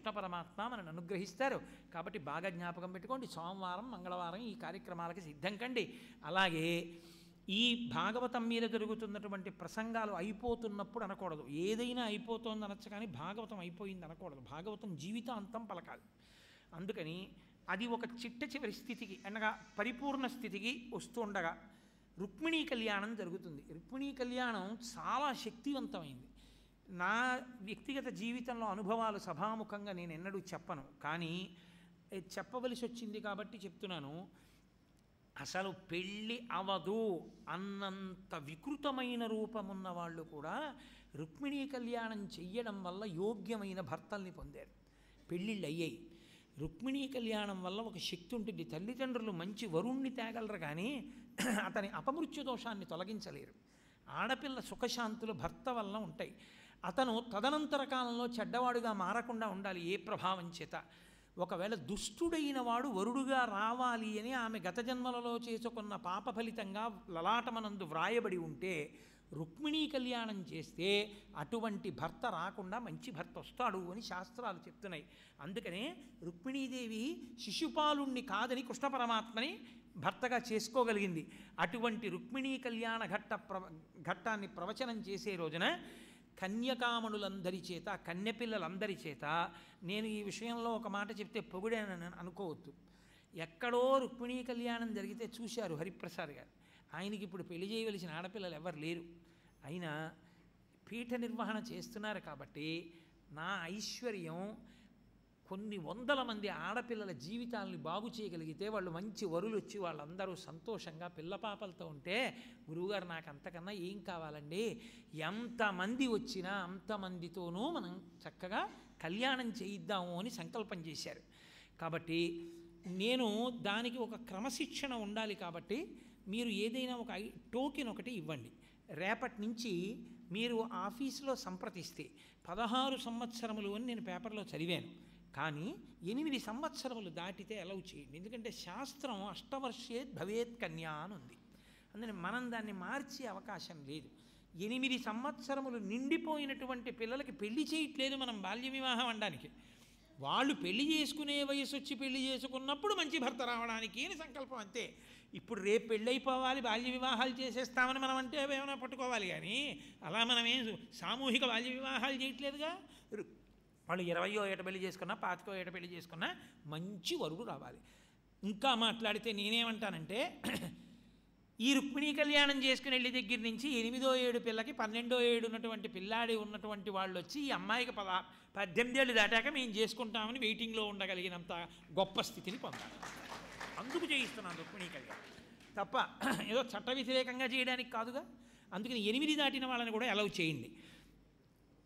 కృష్ణ పరమాత్మ మనల్ని అనుగ్రహిస్తారు. కాబట్టి బాగా జ్ఞాపకం పెట్టుకోండి, సోమవారం మంగళవారం ఈ కార్యక్రమాలకి సిద్ధం కండి. అలాగే ఈ భాగవతం మీద జరుగుతున్నటువంటి ప్రసంగాలు అయిపోతున్నప్పుడు అనకూడదు. ఏదైనా అయిపోతుంది అనొచ్చు, కానీ భాగవతం అయిపోయింది అనకూడదు. భాగవతం జీవితాంతం పలకాలి. అందుకని అది ఒక చిట్ట చివరి స్థితికి అనగా పరిపూర్ణ స్థితికి వస్తూ ఉండగా రుక్మిణీ కళ్యాణం జరుగుతుంది. రుక్మిణీ కళ్యాణం చాలా శక్తివంతమైంది. నా వ్యక్తిగత జీవితంలో అనుభవాలు సభాముఖంగా నేను ఎన్నడూ చెప్పను, కానీ చెప్పవలసి వచ్చింది కాబట్టి చెప్తున్నాను. అసలు పెళ్ళి అవదు అన్నంత వికృతమైన రూపమున్న వాళ్ళు కూడా రుక్మిణీ కళ్యాణం చెయ్యడం వల్ల యోగ్యమైన భర్తల్ని పొందారు, పెళ్ళిళ్ళు అయ్యాయి. రుక్మిణీ కళ్యాణం వల్ల ఒక శక్తి ఉంటుంది. తల్లిదండ్రులు మంచి వరుణ్ణి తేగలరు, కానీ అతని అపమృత్యు దోషాన్ని తొలగించలేరు. ఆడపిల్ల సుఖశాంతులు భర్త వల్ల ఉంటాయి. అతను తదనంతర కాలంలో చెడ్డవాడుగా మారకుండా ఉండాలి ఏ ప్రభావం చేత. ఒకవేళ దుష్టుడైన వాడు వరుడుగా రావాలి అని ఆమె గత జన్మలలో చేసుకున్న పాప ఫలితంగా లలాటమనందు వ్రాయబడి ఉంటే రుక్మిణీ కళ్యాణం చేస్తే అటువంటి భర్త రాకుండా మంచి భర్త వస్తాడు అని శాస్త్రాలు చెప్తున్నాయి. అందుకనే రుక్మిణీదేవి శిశుపాలుణ్ణి కాదని కృష్ణ పరమాత్మని భర్తగా చేసుకోగలిగింది. అటువంటి రుక్మిణీ కళ్యాణ ఘట్టాన్ని ప్రవచనం చేసే రోజున కన్యకామణులందరి చేత, కన్యపిల్లలందరి చేత, నేను ఈ విషయంలో ఒక మాట చెప్తే పొగిడానని అనుకోవద్దు. ఎక్కడో రుక్మిణీ కళ్యాణం జరిగితే చూశారు హరిప్రసాద్ గారు. ఆయనకి ఇప్పుడు పెళ్లి చేయవలసిన ఆడపిల్లలు ఎవరు లేరు. అయినా పీఠ నిర్వహణ చేస్తున్నారు కాబట్టి నా ఐశ్వర్యం కొన్ని వందల మంది ఆడపిల్లల జీవితాలని బాగు చేయగలిగితే వాళ్ళు మంచి వరులు వచ్చి వాళ్ళందరూ సంతోషంగా పిల్లపాపలతో ఉంటే, గురువుగారు నాకు అంతకన్నా ఏం కావాలండి, ఎంతమంది వచ్చినా అంతమందితోనూ మనం చక్కగా కళ్యాణం చేయిద్దాము అని సంకల్పం చేశారు. కాబట్టి నేను దానికి ఒక క్రమశిక్షణ ఉండాలి. కాబట్టి మీరు ఏదైనా ఒక టోకెన్ ఒకటి ఇవ్వండి. రేపటి నుంచి మీరు ఆఫీసులో సంప్రదిస్తే 16 సంవత్సరములు అని నేను పేపర్లో చదివాను, కానీ 8 సంవత్సరములు దాటితే అలౌ చేయండి. ఎందుకంటే శాస్త్రం అష్టవర్షేత్ భవేత్ కన్యా అని ఉంది. అందుకని మనం దాన్ని మార్చే అవకాశం లేదు. 8 సంవత్సరములు నిండిపోయినటువంటి పిల్లలకి పెళ్లి చేయట్లేదు మనం బాల్య వివాహం అనడానికి. వాళ్ళు పెళ్లి చేసుకునే వయసు వచ్చి పెళ్లి చేసుకున్నప్పుడు మంచి భర్త రావడానికి అని సంకల్పం, అంతే. ఇప్పుడు రేపు పెళ్ళైపోవాలి బాల్య వివాహాలు చేసేస్తామని మనం అంటే ఏమైనా పట్టుకోవాలి, కానీ అలా మనమేం సామూహిక బాల్య వివాహాలు చేయట్లేదుగా. వాళ్ళు 20వ ఏట పెళ్లి చేసుకున్నా 25వ ఏట పెళ్లి చేసుకున్నా మంచి వరుడు రావాలి. ఇంకా మాట్లాడితే నేనేమంటానంటే, ఈ రుక్మిణీ కళ్యాణం చేసుకుని వెళ్ళే దగ్గర నుంచి 8వ ఏడు పిల్లకి 12వ ఏడు ఉన్నటువంటి పిల్లాడి ఉన్నటువంటి వాళ్ళు వచ్చి ఈ అమ్మాయికి 18 ఏళ్ళు దాటాక మేము చేసుకుంటామని వెయిటింగ్లో ఉండగలిగినంత గొప్ప స్థితిని పొందాలి. అందుకు చేయిస్తున్నాను రుక్మిణీ కళ్యాణం, తప్ప ఏదో చట్ట వ్యతిరేకంగా చేయడానికి కాదుగా. అందుకని 8 దాటిన వాళ్ళని కూడా అలౌ చేయండి.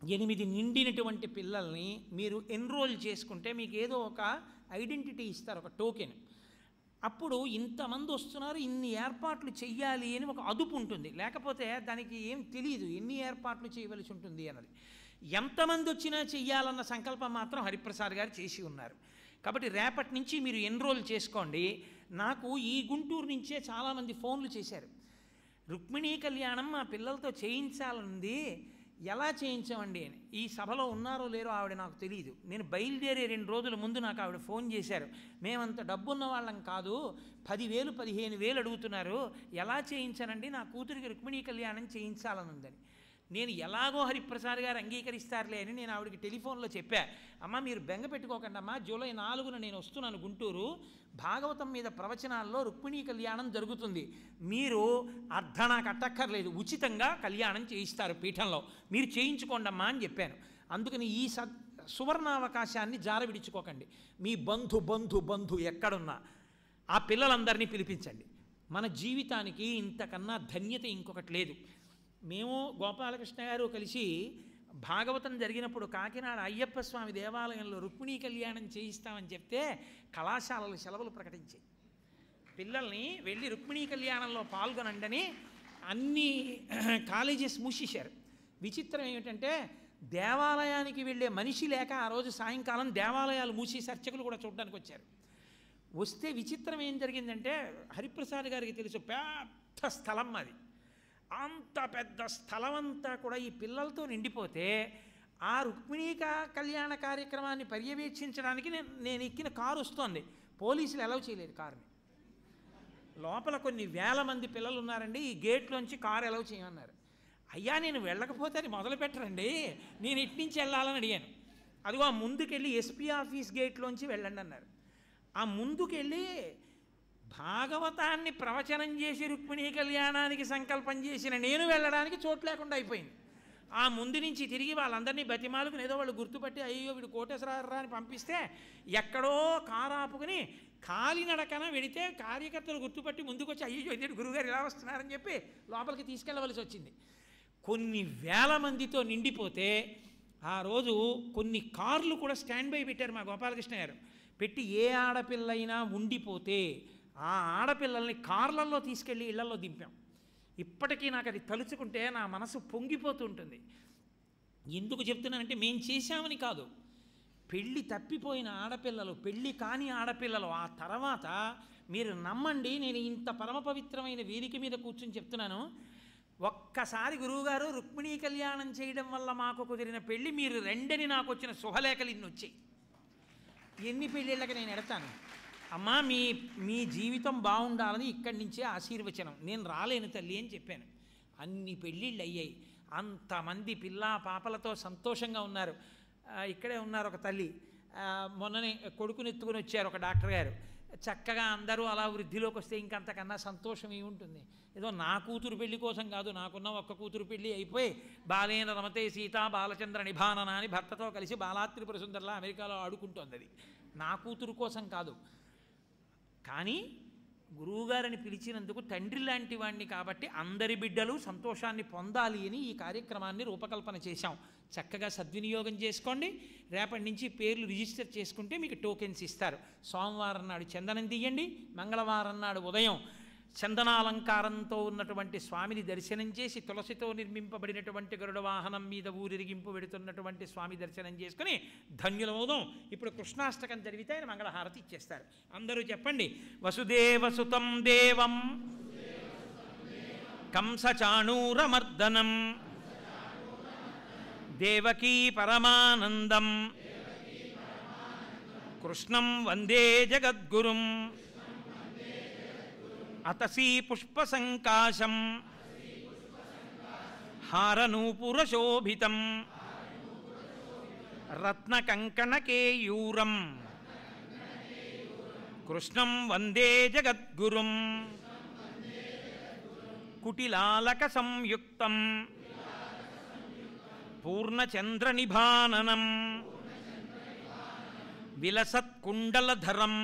8 నిండినటువంటి పిల్లల్ని మీరు ఎన్రోల్ చేసుకుంటే మీకు ఏదో ఒక ఐడెంటిటీ ఇస్తారు, ఒక టోకెన్. అప్పుడు ఇంతమంది వస్తున్నారు, ఇన్ని ఏర్పాట్లు చెయ్యాలి అని ఒక అదుపు ఉంటుంది. లేకపోతే దానికి ఏం తెలియదు ఎన్ని ఏర్పాట్లు చేయవలసి ఉంటుంది అన్నది. ఎంతమంది వచ్చినా చెయ్యాలన్న సంకల్పం మాత్రం హరిప్రసాద్ గారు చేసి ఉన్నారు. కాబట్టి రేపటి నుంచి మీరు ఎన్రోల్ చేసుకోండి. నాకు ఈ గుంటూరు నుంచే చాలామంది ఫోన్లు చేశారు, రుక్మిణీ కళ్యాణం మా పిల్లలతో చేయించాలనుంది, ఎలా చేయించామండి అని. ఈ సభలో ఉన్నారో లేరో ఆవిడ నాకు తెలియదు. నేను బయలుదేరే 2 రోజుల ముందు నాకు ఆవిడ ఫోన్ చేశారు, మేమంత డబ్బున్న వాళ్ళం కాదు, 10,000 15,000 అడుగుతున్నారు, ఎలా చేయించానండి, నా కూతురికి రుక్మిణీ కళ్యాణం చేయించాలని ఉందని. నేను ఎలాగో హరిప్రసాద్ గారు అంగీకరిస్తారులే అని నేను ఆవిడకి టెలిఫోన్లో చెప్పా, అమ్మ మీరు బెంగ పెట్టుకోకండి అమ్మా, జూలై 4న నేను వస్తున్నాను గుంటూరు, భాగవతం మీద ప్రవచనాల్లో రుక్మిణీ కళ్యాణం జరుగుతుంది, మీరు అర్ధనా కట్టక్కర్లేదు, ఉచితంగా కళ్యాణం చేయిస్తారు పీఠంలో, మీరు చేయించుకోండి అమ్మా అని చెప్పాను. అందుకని ఈ సువర్ణావకాశాన్ని జారవిడుచుకోకండి. మీ బంధు బంధు బంధు ఎక్కడున్నా ఆ పిల్లలందరినీ పిలిపించండి. మన జీవితానికి ఇంతకన్నా ధన్యత ఇంకొకటి లేదు. మేము గోపాలకృష్ణ గారు కలిసి భాగవతం జరిగినప్పుడు కాకినాడ అయ్యప్ప స్వామి దేవాలయంలో రుక్మిణీ కళ్యాణం చేయిస్తామని చెప్తే కళాశాలలు సెలవులు ప్రకటించాయి. పిల్లల్ని వెళ్ళి రుక్మిణీ కళ్యాణంలో పాల్గొనండి అన్ని కాలేజెస్ మూసేశారు. విచిత్రం ఏమిటంటే దేవాలయానికి వెళ్ళే మనిషి లేక ఆ రోజు సాయంకాలం దేవాలయాలు మూసేసి అర్చకులు కూడా చూడడానికి వచ్చారు. వస్తే విచిత్రం ఏం జరిగిందంటే, హరిప్రసాద్ గారికి తెలుసు, పెద్ద స్థలం అది, అంత పెద్ద స్థలం అంతా కూడా ఈ పిల్లలతో నిండిపోతే ఆ రుక్మిణీ కళ్యాణ కార్యక్రమాన్ని పర్యవేక్షించడానికి నేను ఎక్కిన కారు వస్తోంది. పోలీసులు అలౌ చేయలేదు కారుని. లోపల కొన్ని వేల మంది పిల్లలు ఉన్నారండి, ఈ గేట్లోంచి కారు అలౌ చేయమన్నారు. అయ్యా నేను వెళ్ళకపోతే అది మొదలు పెట్టరండి, నేను ఇట్నుంచి వెళ్ళాలని అడిగాను. అదిగో ఆ ముందుకెళ్ళి ఎస్పీ ఆఫీస్ గేట్లోంచి వెళ్ళండి అన్నారు. ఆ ముందుకెళ్ళి భాగవతాన్ని ప్రవచనం చేసి రుక్మిణీ కళ్యాణానికి సంకల్పం చేసిన నేను వెళ్ళడానికి చోటు లేకుండా అయిపోయింది. ఆ ముందు నుంచి తిరిగి వాళ్ళందరినీ బతిమాలుకుని ఏదో వాళ్ళు గుర్తుపట్టి అయ్యో వీడు కోటేశ్వరరావు అని పంపిస్తే ఎక్కడో కారు ఆపుకుని కాలినడకన వెడితే కార్యకర్తలు గుర్తుపట్టి ముందుకు వచ్చి అయ్యో ఇదేంటి గురువుగారు ఇలా వస్తున్నారని చెప్పి లోపలికి తీసుకెళ్ళవలసి వచ్చింది. కొన్ని వేల మందితో నిండిపోతే ఆ రోజు కొన్ని కార్లు కూడా స్టాండ్ బై పెట్టారు మా గోపాలకృష్ణ గారు. పెట్టి ఏ ఆడపిల్లైనా ఉండిపోతే ఆ ఆడపిల్లల్ని కార్లలో తీసుకెళ్ళి ఇళ్లలో దింపాం. ఇప్పటికీ నాకు అది తలుచుకుంటే నా మనసు పొంగిపోతుంటుంది. ఎందుకు చెప్తున్నానంటే మేము చేశామని కాదు, పెళ్ళి తప్పిపోయిన ఆడపిల్లలు, పెళ్ళి కాని ఆడపిల్లలు ఆ తర్వాత మీరు నమ్మండి, నేను ఇంత పరమ పవిత్రమైన వేదిక మీద కూర్చొని చెప్తున్నాను, ఒక్కసారి గురువుగారు రుక్మిణీ కళ్యాణం చేయడం వల్ల మాకు కుదిరిన పెళ్ళి మీరు రెండని నాకు వచ్చిన శుభలేఖలు ఇన్ని వచ్చాయి. ఎన్ని పెళ్ళిళ్ళకి నేను ఎడతాను అమ్మా, మీ జీవితం బాగుండాలని ఇక్కడి నుంచే ఆశీర్వచనం, నేను రాలేను తల్లి అని చెప్పాను. అన్ని పెళ్ళిళ్ళు అయ్యాయి, అంతమంది పిల్ల పాపలతో సంతోషంగా ఉన్నారు. ఇక్కడే ఉన్నారు ఒక తల్లి, మొన్ననే కొడుకుని ఎత్తుకుని వచ్చారు ఒక డాక్టర్ గారు. చక్కగా అందరూ అలా వృద్ధిలోకి వస్తే ఇంకంతకన్నా సంతోషం ఏముంటుంది. ఏదో నా కూతురు పెళ్లి కోసం కాదు, నాకున్న ఒక్క కూతురు పెళ్ళి అయిపోయి బాలేన రమతే సీతా బాలచంద్ర నిభానన అని భర్తతో కలిసి బాలాత్రిపుర సుందరలా అమెరికాలో ఆడుకుంటోంది. అది నా కూతురు కోసం కాదు. కానీ గురువుగారిని పిలిచినందుకు తండ్రి లాంటి వాడిని కాబట్టి అందరి బిడ్డలు సంతోషాన్ని పొందాలి అని ఈ కార్యక్రమాన్ని రూపకల్పన చేశాం. చక్కగా సద్వినియోగం చేసుకోండి. రేపటి నుంచి పేర్లు రిజిస్టర్ చేసుకుంటే మీకు టోకెన్స్ ఇస్తారు. సోమవారం నాడు చందనం తీయండి, మంగళవారం నాడు ఉదయం చందనాలంకారంతో ఉన్నటువంటి స్వామిని దర్శనం చేసి తులసితో నిర్మింపబడినటువంటి గరుడ వాహనం మీద ఊరిరిగింపు వెడుతున్నటువంటి స్వామి దర్శనం చేసుకుని ధన్యులమవుదాం. ఇప్పుడు కృష్ణాష్టకం జరిగితే ఆయన మంగళహారతి ఇచ్చేస్తారు. అందరూ చెప్పండి, వసుదేవసుతం దేవం కంసచాణూరమర్దనం దేవకీ పరమానందం కృష్ణం వందే జగద్గురుం అతసీ పుష్పసంకాశం హారనూపురశోభితం రత్నకంకణకేయూరం కృష్ణం వందే జగద్గురుం కుటిలాలక సంయుక్తం పూర్ణచంద్రనిభాననం విలసత్కుండలధరం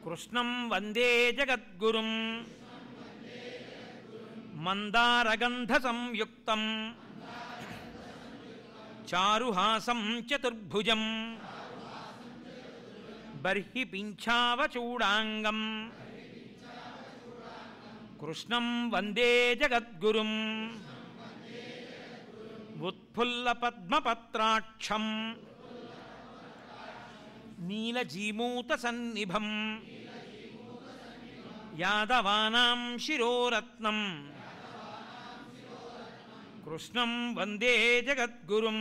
కృష్ణం వందే జగద్గురుం మందారగంధ సంయుక్తం చారుహాసం చతుర్భుజం బర్హి పింఛావచూడాంగం కృష్ణం వందే జగద్గురుం ఉత్ఫుల్లపద్మపత్రాక్షం నీలజీమూతసన్నిభం యాదవానాం శిరోరత్నం కృష్ణం వందే జగద్గురుం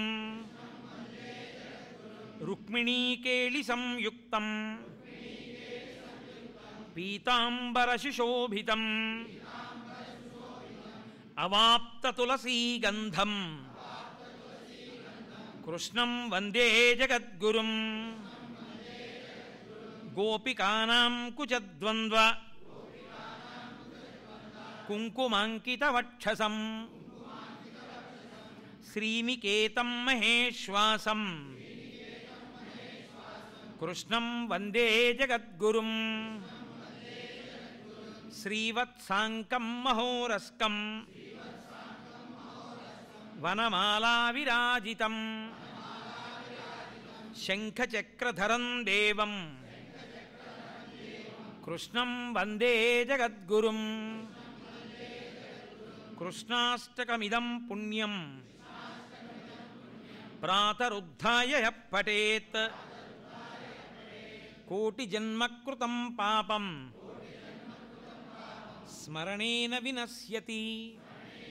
రుక్మిణీకేళి సంయుక్తం పీతాంబరశుశోభితం అవాప్తతులసీగంధం కృష్ణం వందే జగద్గురుం గోపికానాం కుచద్వంద్వ కుంకుమాంకితవక్షసం శ్రీనికేతం మహేశ్వాసం కృష్ణం వందే జగద్గురుం శ్రీవత్సాంకం మహోరస్కం వనమాలా విరాజితం శంఖచక్రధరం దేవం కృష్ణం వందే జగద్గురుం కృష్ణాష్టకమిదం పుణ్యం ప్రాతరుద్ధాయ యః పఠేత్ కోటిజన్మకృతం పాపం స్మరణేన వినశ్యతి.